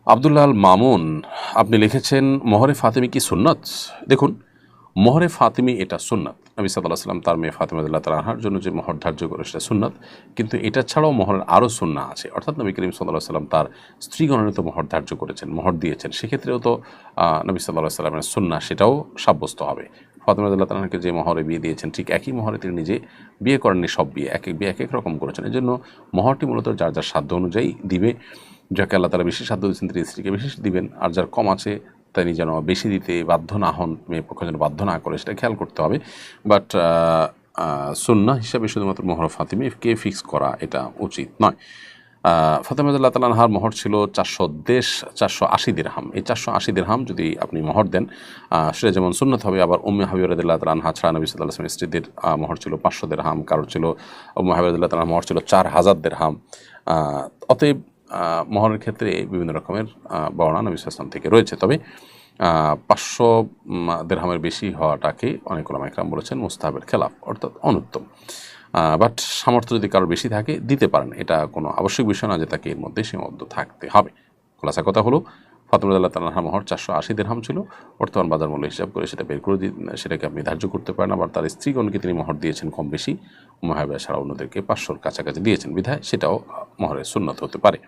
আব্দুল্লাহ আল মামুন আপনি লিখেছেন মোহরে ফাতেমি কি সুন্নত? দেখুন, মোহরে ফাতেমি এটা সুন্নাত। নবী সাল্লাল্লাহু আলাইহি ওয়াসাল্লাম তার মেয়ে ফাতেমা রাদিয়াল্লাহু তাআলা আনহার জন্য যে মোহর ধার্য করে সেটা সুন্নাত। কিন্তু এটা ছাড়াও মোহরের আরও সুন্নাহ আছে, অর্থাৎ নবী করিম সাল্লাল্লাহু আলাইহি ওয়াসাল্লাম তার স্ত্রীগণের তো মোহর ধার্য করেছেন, মোহর দিয়েছেন, সেক্ষেত্রেও তো নবী সাল্লাল্লাহু আলাইহি ওয়াসাল্লামের সুন্নাহ সেটাও সাব্যস্ত হবে। ফাতেমা রাদিয়াল্লাহু তাআলা আনহাকে যে মোহরে বিয়ে দিয়েছেন ঠিক একই মোহরে তিনি নিজে বিয়ে করেননি, সব বিয়ে এক এক বিয়ে এক এক রকম করেছেন। এজন্য মোহরটি মূলত যার যার সাধ্য অনুযায়ী দিবে। যাকে আল্লাহ তাআলা বেশি সাধ্য দিয়েছেন তিনি স্ত্রীকে বেশি দিবেন, আর যার কম আছে তিনি যেন বেশি দিতে বাধ্য না হন, মেয়ে পক্ষ যেন বাধ্য না করে সেটা খেয়াল করতে হবে। বাট সুন্নাহ হিসাবে শুধুমাত্র মোহর ফাতিমিকে ফিক্স করা এটা উচিত নয়। ফাতেমা রাদিয়াল্লাহু তাআলা আনহার মোহর ছিল 480 দিরহাম। এই 480 দিরহাম যদি আপনি মোহর দেন সেটা যেমন সুন্নত হবে। আবার উম্মে হাবিবা রাদিয়াল্লাহু তাআলা আনহা ছাড়া নবী সাল্লাল্লাহু আলাইহি ওয়াসাল্লামের স্ত্রীদের মোহর ছিল 500 দিরহাম, কারোর ছিল উম্মে হাবিবা রাদিয়াল্লাহু তাআলার মোহর ছিল 4000 দিরহাম। অতএব মোহরের ক্ষেত্রে বিভিন্ন রকমের বর্ণনা নবী সাল্লাল্লাহু আলাইহি ওয়াসাল্লাম থেকে রয়েছে। তবে 500 দিরহামের বেশি হওয়াটাকে অনেক উলামা ইকরাম বলেছেন মুস্তাহাবের খেলাফ, অর্থাৎ অনুত্তম। বাট সামর্থ্য যদি কারোর বেশি থাকে দিতে পারেন, এটা কোনো আবশ্যক বিষয় না যে তাকে এর মধ্যে সীমাবদ্ধ থাকতে হবে। খোলাসা কথা হলো, ফাতেমা রাদিয়াল্লাহু তাআলা আনহার মোহর 480 দিরহাম ছিল। বর্তমান বাজার মূল্য হিসাব করে সেটা বের করে সেটাকে আপনি ধার্য করতে পারেন। আবার তার স্ত্রীগণকে তিনি মোহর দিয়েছেন কম বেশি, উম্মে হাবিবা ছাড়া অন্যদেরকে 500-র কাছাকাছি দিয়েছেন বিধায় সেটাও মোহরের সুন্নত হতে পারে।